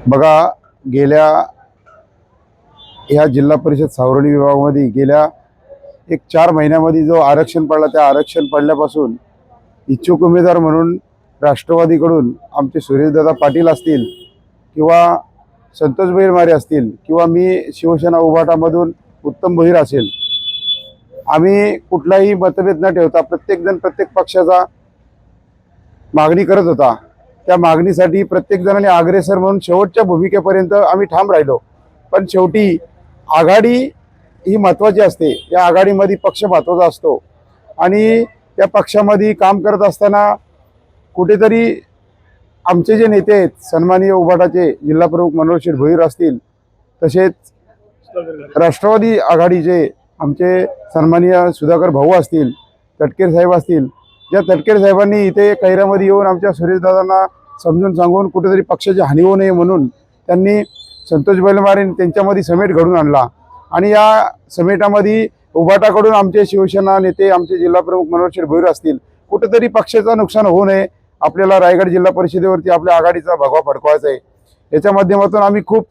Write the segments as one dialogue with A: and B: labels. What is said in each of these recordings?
A: बघा, गेल्या ह्या जिल्हा परिषद सावर्डी विभागामध्ये गेल्या एक 4 महिन्यामध्ये जो आरक्षण पडला, त्या आरक्षण पडल्यापासून इच्छुक उमेदवार म्हणून राष्ट्रवादीकडून आमचे सुरेशदादा पाटील असतील किंवा संतोष बैलमारे असतील किंवा मी शिवसेना उभाटामधून उत्तम भोईर असेल, आम्ही कुठलाही मतभेद न ठेवता प्रत्येकजण प्रत्येक पक्षाचा मागणी करत होता। त्या मागणीसाठी प्रत्येक जणांनी अग्रेसर म्हणून शेवटच्या भूमिकेपर्यंत आम्ही ठाम राहिलो। पण शेवटी आघाडी ही महत्त्वाची असते। या आघाडीमध्ये पक्ष महत्त्वाचा असतो आणि त्या पक्षामध्ये काम करत असताना कुठेतरी आमचे जे नेते आहेत, सन्माननीय उभाटाचे जिल्हा प्रमुख मनोहर शेठ भोईर असतील, तसेच राष्ट्रवादी आघाडीचे आमचे सन्माननीय सुधाकर भाऊ असतील, तटकेर साहेब असतील, ज्या तटकेर साहेबांनी इथे कैऱ्यामध्ये येऊन आमच्या सुरेशदादांना समजून सांगून कुठेतरी पक्षाची हानी होऊ नये म्हणून त्यांनी संतोष बैलमारे त्यांच्यामध्ये समेट घडून आणला। आणि या समेटामध्ये उभाटाकडून आमचे शिवसेना नेते, आमचे जिल्हा प्रमुख मनोहर शेठ भोईर असतील, कुठेतरी पक्षाचं नुकसान होऊ नये, आपल्याला रायगड जिल्हा परिषदेवरती आपल्या आघाडीचा भगवा फडकवायचा आहे। याच्या माध्यमातून आम्ही खूप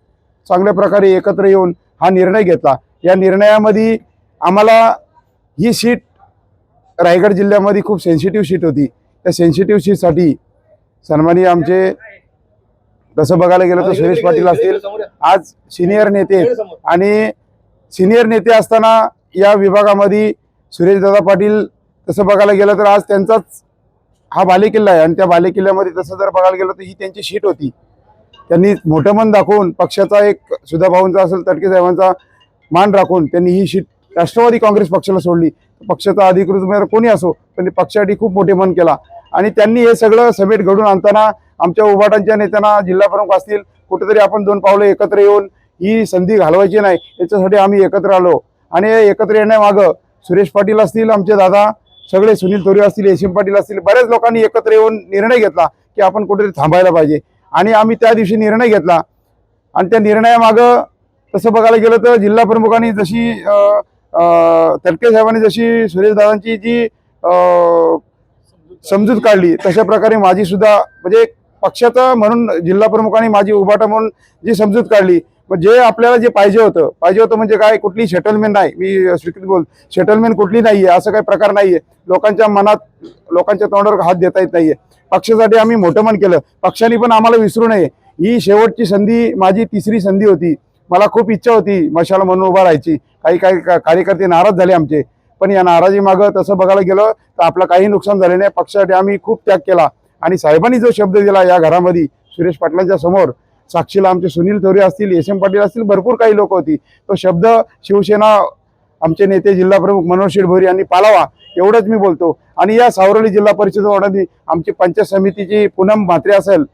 A: चांगल्या प्रकारे एकत्र येऊन हा निर्णय घेतला। या निर्णयामध्ये आम्हाला ही सीट रायगड जिल्ह्यामध्ये खूप सेन्सिटिव्ह सीट होती। त्या सेन्सिटिव्ह सीटसाठी सन्माननीय आमचे, तसं बघायला गेलं तर सुरेश पाटील असतील, आज सिनियर नेते आणि सिनियर नेते असताना या विभागामध्ये सुरेशदादा पाटील, तसं बघायला गेलं तर आज त्यांचाच हा बालेकिल्ला आहे। आणि त्या बालेकिल्ल्यामध्ये तसं जर बघायला गेलं तर ही त्यांची सीट होती। त्यांनी मोठं मन दाखवून पक्षाचा, एक सुधाभाऊंचा असेल, तटके साहेबांचा मान राखून त्यांनी ही सीट राष्ट्रवादी काँग्रेस पक्षाला सोडली। पक्षाचा अधिकृत उमेदवार कोणी असो, त्यांनी पक्षासाठी खूप मोठे मन केला आणि त्यांनी हे सगळं समेट घडून आणताना आमच्या उभाटांच्या नेत्यांना, जिल्हा प्रमुख असतील, कुठेतरी आपण 2 पावलं एकत्र येऊन ही संधी घालवायची नाही, याच्यासाठी आम्ही एकत्र आलो। आणि एकत्र येण्यामागं सुरेश पाटील असतील, आमचे दादा सगळे, सुनील तोरे असतील, यशवंत पाटील असतील, बऱ्याच लोकांनी एकत्र येऊन निर्णय घेतला की आपण कुठेतरी थांबायला पाहिजे। आणि आम्ही त्या दिवशी निर्णय घेतला आणि त्या निर्णयामागं तसं बघायला गेलं तर जिल्हा प्रमुखांनी जशी, तटके साहेबांनी जशी सुरेशदादांची जी समजूत काढली, तशा प्रकारे माझी सुद्धा, म्हणजे पक्षाचा म्हणून जिल्हा प्रमुखांनी माझी उभाटा म्हणून जी समजूत काढली, जे आपल्याला जे पाहिजे होतं म्हणजे काय, कुठली सेटलमेंट नाही, मी स्वीकृत बोल, सेटलमेंट कुठली नाहीये, असं काही प्रकार नाहीये। लोकांच्या मनात, लोकांच्या तोंडावर हात देता येत नाहीये। पक्षासाठी आम्ही मोठं मन केलं। पक्षाने पण आम्हाला विसरू नये, ही शेवटची संधी, माझी 3री संधी होती। मला खूप इच्छा होती मशाला म्हणून उभा राहायची। काही कार्यकर्ते नाराज झाले आमचे, पण या नाराजी मागं तसं बघायला गेलं तर आपलं काही नुकसान झाले नाही। पक्षासाठी आम्ही खूप त्याग केला आणि साहेबांनी जो शब्द दिला या घरामध्ये सुरेश पाटलांच्या समोर, साक्षीला आमचे सुनील तोरे असतील, यशवंत पाटील असतील, भरपूर काही लोक होती, तो शब्द शिवसेना, आमचे नेते जिल्हा प्रमुख मनोहर शेठ भोईर यांनी पाळावा, एवढंच मी बोलतो। आणि या सावर्डी जिल्हा परिषद वार्डाची आमची पंचायत समितीची पूनम म्हात्रे असेल,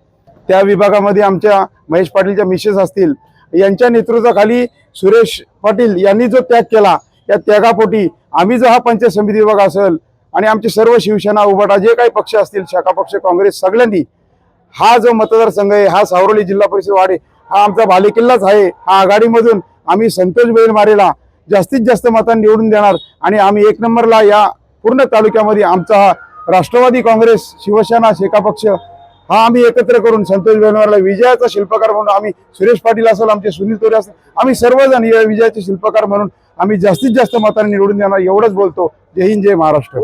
A: त्या विभागामध्ये आमच्या महेश पाटीलच्या मिसेस असतील, यांच्या नेतृत्वाखाली सुरेश पाटील यांनी जो त्याग केला, या त्यागापोटी आम्ही जो हा पंचायत समिती विभाग असेल आणि आमचे सर्व शिवसेना उभाटा जे काही पक्ष असतील, शाखा पक्ष, काँग्रेस, सगळ्यांनी हा जो मतदारसंघ आहे, हा सावर्डी जिल्हा परिषद वार्ड आहे, हा आमचा बालेकिल्लाच आहे। हा आघाडीमधून आम्ही संतोष बैलमारेला जास्तीत जास्त मतांनी निवडून देणार आणि आम्ही 1 नंबरला या पूर्ण तालुक्यामध्ये आमचा हा राष्ट्रवादी काँग्रेस, शिवसेना, शेका पक्ष हा आम्ही एकत्र करून संतोष बैलमारेला विजयाचा शिल्पकार म्हणून, आम्ही सुरेश पाटील असेल, आमचे सुनील तोरे असेल, आम्ही सर्वजण या विजयाचे शिल्पकार म्हणून आम्ही जास्तीत जास्त मतांनी निवडून देणार, एवढंच बोलतो। जय हिंद, जय महाराष्ट्र।